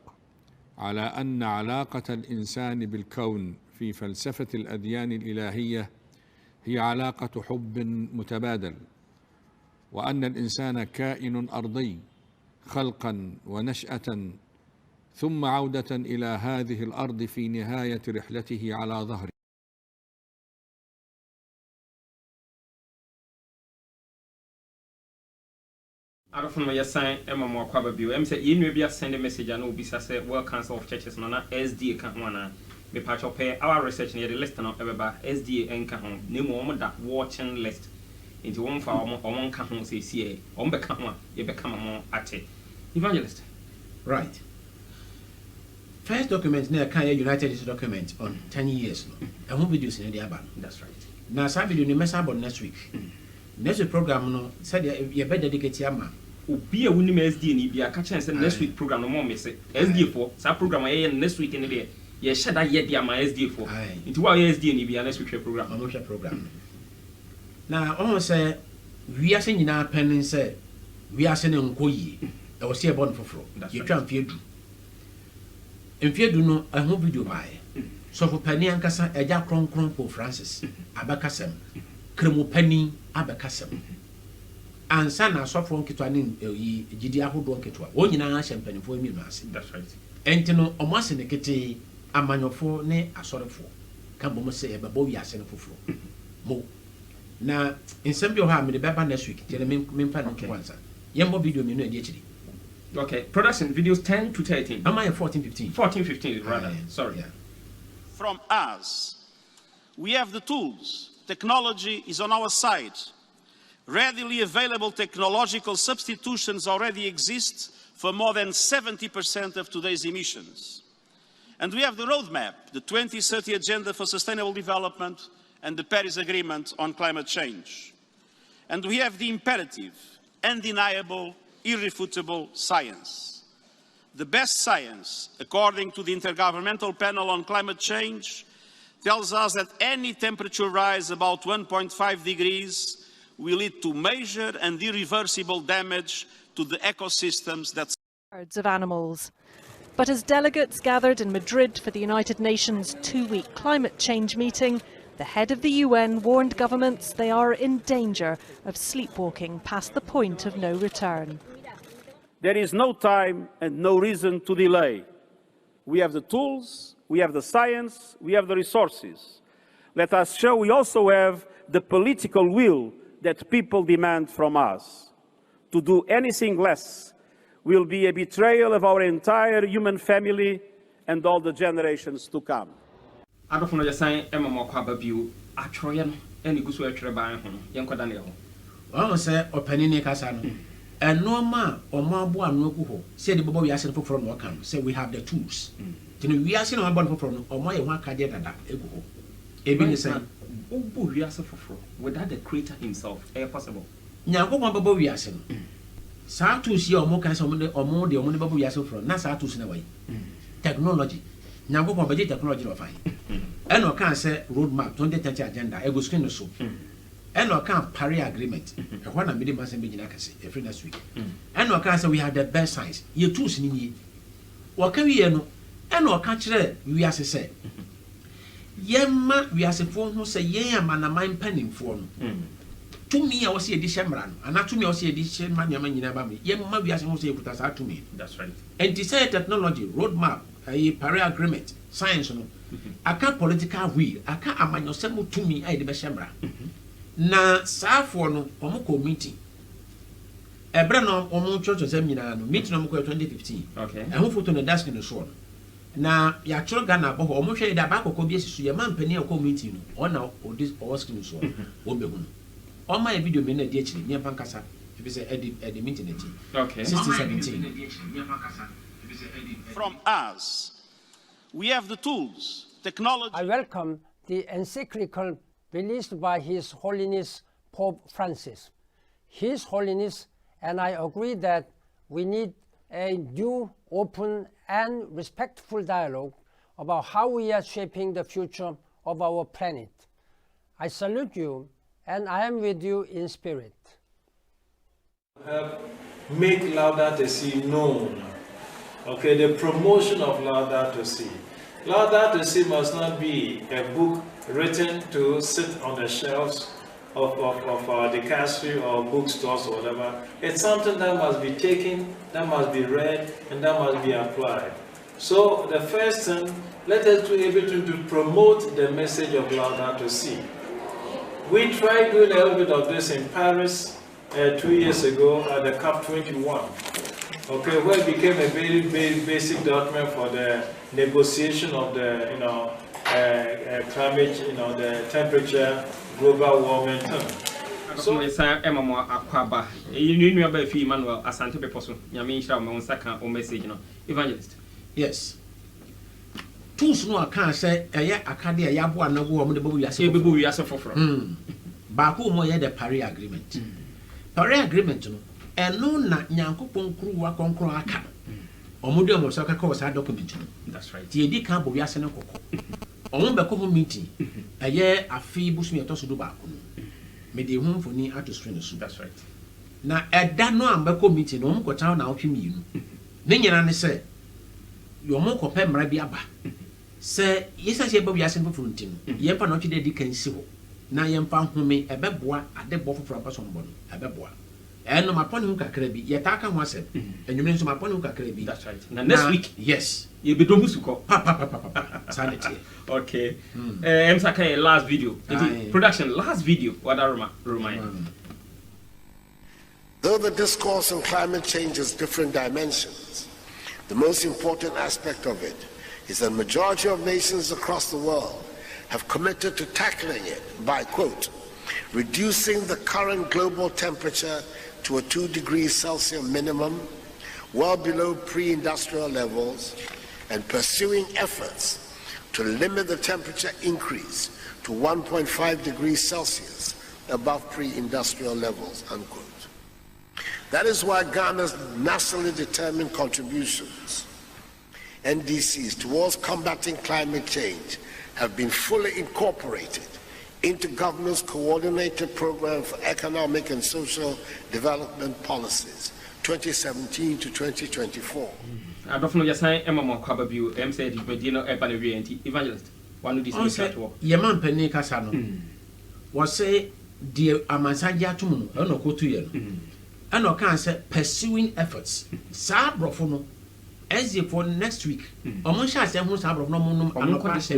على أن علاقة الإنسان بالكون في فلسفة الأديان الإلهية هي علاقة حب متبادل، وأن الإنسان كائن أرضي خلقا ونشأة، ثم عودة إلى هذه الأرض في نهاية رحلته على ظهره. Arafun ya sign Emma Mwakaba Bio. Say you may be a send a message and will be say World Council of Churches Nana SD account one. Me patch up our research near the list no ebeba SDA enka ho na mu omo da watching list into one for omo ka ho say see omo be ka ho ye be ka mo ate evangelist. Right. First document na kan United Nations document on 10 years no. And who videos in the aba. That's right. Now some video ni messa about next week. Next week program no said you be dedicate ama. Obi a wuni SDA ni bia ka chen say next week program no more me say SDA for sa program ye next week in there. Ye shada ye dia ma SDA for. Into wa SDA ni bia next week program. No share program. Now almost say we are saying nyina pen say we are saying nko yi. E wo say born foforo. Ye twa mfiedu. Mfiedu no a ho video bae. So for pani ankasa eja kronkron po Francis abakasem. Kremu pani abakasem. Ansa na sofo nketwa ne yi gidi ahodo nketwa. Wo nyina ahye mpanifo emi no ase. That's right. Enti no omo ase ne kete amanyofo ne asorefo ka bomo se e babo wi ase ne foforo. Mo na nsem bi o ha me de beba next week. Jere me mfa no kwanza. Yembo video me no edi akiri. Okay, production videos 10 to 13. Am I 14 15? 14 15 rather. Sorry. Yeah. From us, we have the tools. Technology is on our side. Readily available technological substitutions already exist for more than 70% of today's emissions. And we have the roadmap, the 2030 Agenda for Sustainable Development and the Paris Agreement on climate change. And we have the imperative, undeniable, irrefutable science. The best science, according to the Intergovernmental Panel on Climate Change, tells us that any temperature rise about 1.5 degrees will lead to major and irreversible damage to the ecosystems that of animals. But as delegates gathered in Madrid for the United Nations 2-week climate change meeting, the head of the UN warned governments they are in danger of sleepwalking past the point of no return. There is no time and no reason to delay. We have the tools, we have the science, we have the resources. Let us show we also have the political will that people demand from us. To do anything less will be a betrayal of our entire human family and all the generations to come. Adolfo no yasan emamo kwa babiu atwoye no eni gusu atwere ban ho yenkoda ne ho. Wọ́n sẹ́ ọ̀pẹ̀ni ní kásá no. Ẹnọ́ọ̀mà ọmọ abo anu egu hɔ. Sẹ́ ẹ̀dí bọ́bọ́ wíyásẹ́ fọ́fọ́rọ́ ní ọ̀kan. Sẹ́ we have the tools. Tìǹbù wíyásẹ́ náà wọ́n bọ́ ní fọ́fọ́rọ́ no. Ọmọ yẹ wọ́n akadé dada egu hɔ. Ebi ni sẹ́. Obo wíyásẹ́ fọ́fọ́rọ́ without the creator himself. Possible. Nyanko wọn bọ́bọ́ wíyásẹ́ no. Saa tools yẹ ọmọ kan sẹ́ ọmọ de bọ́bọ́ wíyásẹ́ fọ́fọ́rọ́. Na saa tools náà wáyé. Technology. Nyanko wọn bẹ́ẹ̀ technology lọ fà yìí. Ẹnna ọ̀kan sẹ́ roadmap 2030 agenda egu screen no so. And we can Paris Agreement. I want to be the master every next week. And we can say we have the best science. You two sini. What can we know? And we can say we are say. Yemma we are phone who say yeah man a mind penning phone. To me I was see a December and not to me I was see a December man yamma ba me. Yemma we are say put us out to me. That's right. And this technology roadmap, a Paris Agreement, science no. I can't political will. I can't amano semu to me I the December. Na saafo no omo committee ebra no omo church seminar no meeting no ko 2015 okay ho photo no desk no so na ya choro Ghana bo omo hwe da ba kokko bi esisu ye man pani ko meeting no ona odis screen so o be hu o ma video me na di akiri ni emfa nkasa e say edi meeting eti okay 1617 from us we have the tools technology. I welcome the encyclical released by His Holiness Pope Francis. His Holiness and I agree that we need a new, open and respectful dialogue about how we are shaping the future of our planet. I salute you and I am with you in spirit. Make Laudato Si known. Okay, the promotion of Laudato Si. Laudato Si must not be a book written to sit on the shelves of the dicastery or bookstores or whatever. It's something that must be taken, that must be read, and that must be applied. So the first thing, let us be able to promote the message of Laudato Si. We tried doing a little bit of this in Paris 2 years ago at the COP21. okay, where it became a very, very basic document for the negotiation of the, climate, the temperature, global warming. So it's Emma Aquaba. You knew about Manuel Asante Peposo. Yamisha Monsaka or message, evangelist. Yes. Tools no can say Acadia Yabua no woman the Bubu Yasa for Baku mo the Paris Agreement. Paris Agreement, and no not Yankupon crew work on Croaka. Omudio Mosaka cause our document. That's right. Ye di camp of Yasenoko. Omumba meeting. A year a fee bush me a toss to do back. Made the home for me out to strain. That's right. Now, at that no ambako meeting, no more town out to me. Ninyan say, your more compare Marabiaba. Say, yes, I say, Bobby Yasin for Funtin. Yempa not today, can see. Now, Yempa who me a bebois at the bottom for a person born, a bebois. And no, my pony who can crebi, yet I can was it. And you mean to my pony who can crebi. That's right. Now, next week, yes, you'll be Domusuko. Papa, sanity. Okay. Msaka last video. Production, last video. What I remind. Though the discourse on climate change has different dimensions, the most important aspect of it is that the majority of nations across the world have committed to tackling it by, quote, reducing the current global temperature to a 2 degrees Celsius minimum, well below pre-industrial levels, and pursuing efforts to limit the temperature increase to 1.5 degrees Celsius above pre-industrial levels, unquote. That is why Ghana's nationally determined contributions, NDCs, towards combating climate change have been fully incorporated into government's coordinated program for economic and social development policies, 2017 to 2024. I don't know your sign, Emma Mokababu, M said, Medina Ebanavia, evangelist. One of these Yaman Penny Casano was say, dear Amasaja Tumu, I don't go to you. And I can say, pursuing efforts. Sabrofono, as if for next week. Omusha say, who's Sabro, no more, I'm not going to say,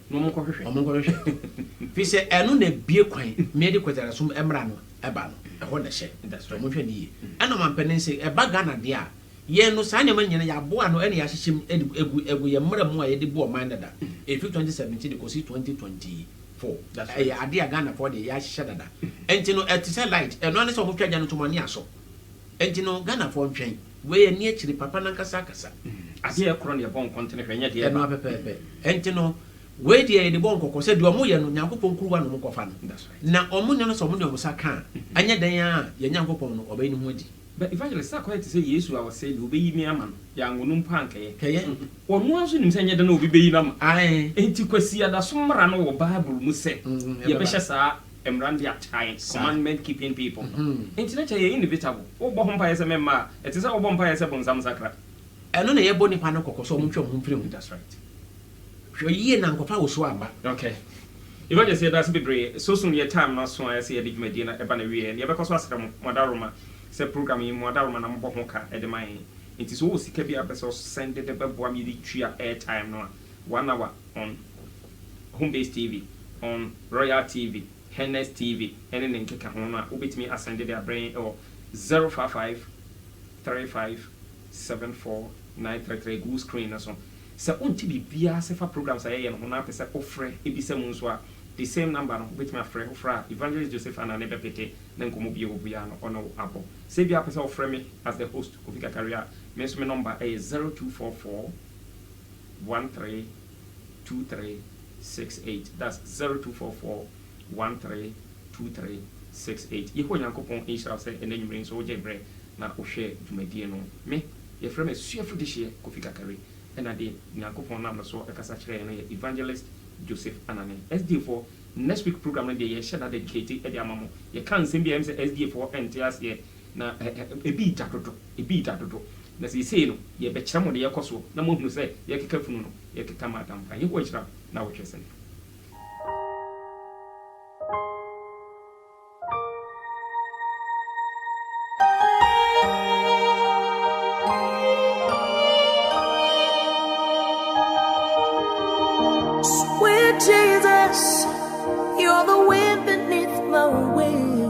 no more correction. If say, I know the beer quine, medical that assume Emrano, Ebano, a wonder share. That's right. And I'm penning say, a bagana dear. Ye no sign man ya boa no any ashim egu ye mra mo ye de bo minded that if 2017 go see 2024 that I idea Ghana for the ya shadada enti no etise light e no ne so mo twa no to mani aso enti no Ghana for ntwen we ye ne chiri papa nan kasa kasa ade e kro ne bon kontene hwenya de e no pepepe enti no we de de bon kokko se de omo ye no nyankopon kuruwa no mo kofa no na omo ne no so mo ne omusa kan anya dan ya ye nyankopon no obey ni ho adi. But if I just say yes, I was saying, you be me a man, young woman punk, or once in saying, you don't know, be them. I ain't to question that some run over Bible must say, your precious are and run their time, commandment keeping people. Ain't that inevitable? Oh, bonfires a member, it is our bonfires upon some sacra. I don't know a bonny panoco, so much of whom that's right. Your year and Copa was swam. Okay. If I just say that's be brave, so soon your time not so I say a Medina, Ebanaway, and never cause Madaroma. Se program yi mo da roma na mo ho ka e de man it is all sika bi abeso send the bebo me di twa airtime no 1 hour on Home Base TV, on Royal TV, Hennes TV, and then nkeka ho no a obetimi asend the brain or 055 35 74 933 go screen na so se onti bibia se fa programs aye no na pese ofre ebise mu so a the same number no with my friend Ofra Evangelist Joseph and Anebe Pete then come be obia no ono abo say bia person ofre me as the host of Vika Career me number is 0244 132368 that's 0244 132368 ye ho nyankopon Israel say and then you bring so je bre na o share dwumadie no me ye frame me suafu de share Vika Career and ade nyankopon na so e kasa kire no Evangelist Joseph Anane SD4 next week program na dey share that dedicated e dey amamo ye kan sem bia em say SD4 entias ye na e bi tadodo na say no ye be kire mo de ye koso na mo hunu say ye keka funu no ye keka madam kan ye ko kira na wo twesen. Jesus, you're the wind beneath my wings.